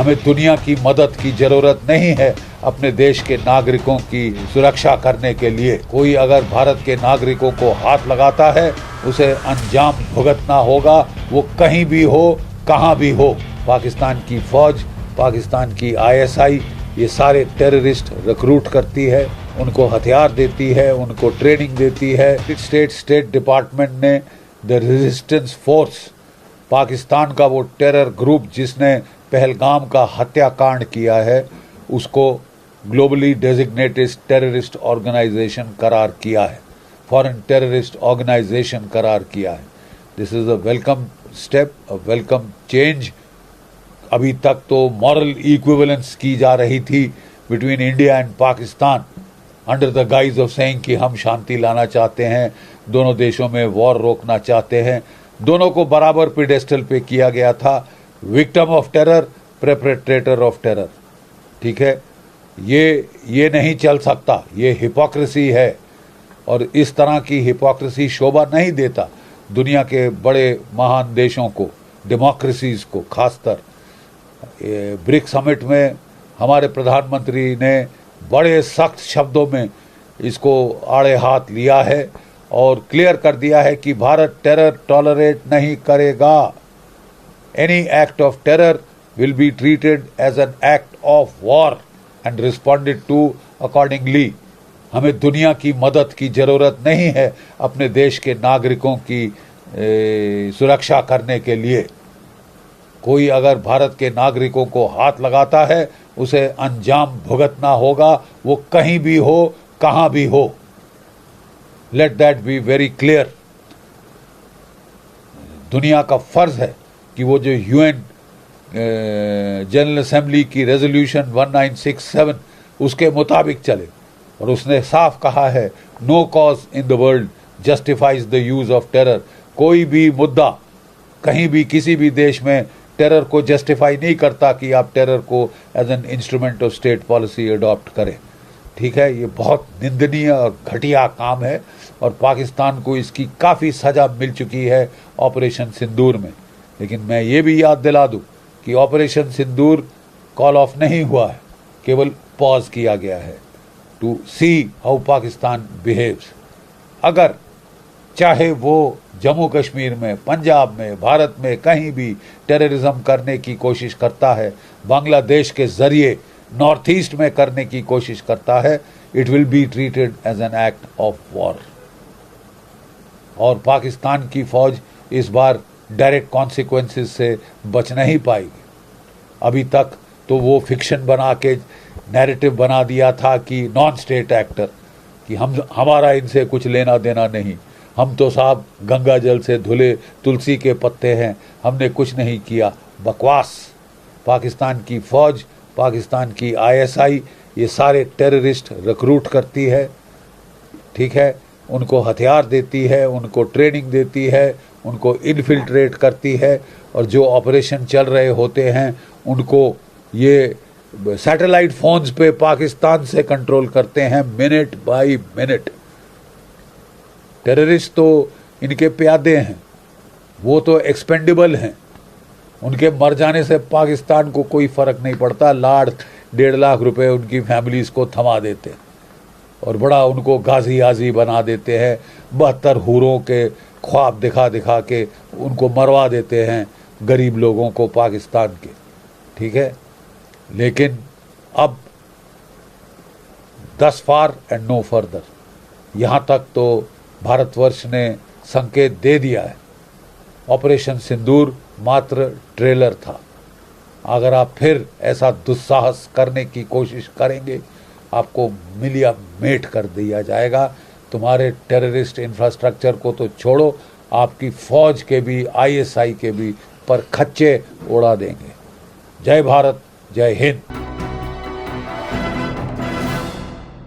हमें दुनिया की मदद की जरूरत नहीं है अपने देश के नागरिकों की सुरक्षा करने के लिए। कोई अगर भारत के नागरिकों को हाथ लगाता है उसे अंजाम भुगतना होगा, वो कहीं भी हो, कहां भी हो। पाकिस्तान की फौज, पाकिस्तान की आईएसआई ये सारे टेररिस्ट रिक्रूट करती है, उनको हथियार देती है, उनको ट्रेनिंग देती है। स्टेट डिपार्टमेंट ने द रेजिस्टेंस फोर्स, पाकिस्तान का वो टेरर ग्रुप जिसने पहलगाम का हत्याकांड किया है, उसको ग्लोबली डेजिग्नेटेड टेररिस्ट ऑर्गेनाइजेशन करार किया है, फॉरेन टेररिस्ट ऑर्गेनाइजेशन करार किया है। This is a welcome step, a welcome change. अभी तक तो मॉरल इक्विवेलेंस की जा रही थी between India and Pakistan under the guys of saying कि हम शांति लाना चाहते हैं, दोनों देशों में वॉर रोकना चाहते हैं। दोनों को बराबर पेडेस्टल पे किया गया था, victim of terror, perpetrator of terror. ठीक है, ये नहीं चल सकता, ये हिपोक्रेसी है और इस तरह की हिपोक्रेसी शोभा नहीं देता दुनिया के बड़े महान देशों को, डेमोक्रेसीज को। खासकर ब्रिक समिट में हमारे प्रधानमंत्री ने बड़े सख्त शब्दों में इसको आड़े हाथ लिया है और क्लियर कर दिया है कि भारत टेरर टॉलरेट नहीं करेगा। Any act of terror will be treated as an act of war and responded to accordingly. हमें दुनिया की मदद की जरूरत नहीं है अपने देश के नागरिकों की सुरक्षा करने के लिए। कोई अगर भारत के नागरिकों को हाथ लगाता है उसे अंजाम भुगतना होगा, वो कहीं भी हो, कहां भी हो। Let that be very clear. दुनिया का फर्ज है कि वो जो यूएन जनरल असेंबली की रेजोल्यूशन 1967 उसके मुताबिक चले। और उसने साफ कहा है, no cause in the world justifies the use of terror. कोई भी मुद्दा कहीं भी किसी भी देश में टेरर को जस्टिफाई नहीं करता कि आप टेरर को as an instrument of state policy adopt करें। ठीक है, ये बहुत निंदनीय और घटिया काम है और पाकिस्तान को इसकी काफ़ी सज़ा मिल चुकी है ऑपरेशन सिंदूर में। लेकिन मैं ये भी याद दिला दूं कि ऑपरेशन सिंदूर कॉल ऑफ नहीं हुआ है, केवल पॉज किया गया है to see how Pakistan behaves. अगर चाहे वो जम्मू कश्मीर में, पंजाब में, भारत में कहीं भी टेररिज्म करने की कोशिश करता है, बांग्लादेश के ज़रिए नॉर्थ ईस्ट में करने की कोशिश करता है, it will be treated as an act of war. और पाकिस्तान की फौज इस बार डायरेक्ट कॉन्सिक्वेंसेस से बच नहीं पाएगी। अभी तक तो वो फिक्शन बना के नैरेटिव बना दिया था कि नॉन स्टेट एक्टर, कि हमारा इनसे कुछ लेना देना नहीं, हम तो साहब गंगा जल से धुले तुलसी के पत्ते हैं, हमने कुछ नहीं किया। बकवास। पाकिस्तान की फौज, पाकिस्तान की आईएसआई ये सारे टेररिस्ट रिक्रूट करती है। ठीक है, उनको हथियार देती है, उनको ट्रेनिंग देती है, उनको इन्फिल्ट्रेट करती है और जो ऑपरेशन चल रहे होते हैं उनको ये सैटेलाइट फोन्स पे पाकिस्तान से कंट्रोल करते हैं मिनट बाय मिनट। टेररिस्ट तो इनके प्यादे हैं, वो तो एक्सपेंडेबल हैं, उनके मर जाने से पाकिस्तान को कोई फ़र्क नहीं पड़ता। 1.5 लाख रुपए उनकी फैमिलीज़ को थमा देते हैं और बड़ा उनको गाजी आजी बना देते हैं। 72 हूरों के ख्वाब दिखा दिखा के उनको मरवा देते हैं, गरीब लोगों को पाकिस्तान के। ठीक है, लेकिन अब दस फार एंड नो फर्दर। यहाँ तक तो भारतवर्ष ने संकेत दे दिया है। ऑपरेशन सिंदूर मात्र ट्रेलर था। अगर आप फिर ऐसा दुस्साहस करने की कोशिश करेंगे, आपको मिलिया मेट कर दिया जाएगा। तुम्हारे टेररिस्ट इंफ्रास्ट्रक्चर को तो छोड़ो, आपकी फौज के भी, आईएसआई के भी पर खच्चे उड़ा देंगे। जय भारत, जय हिंद।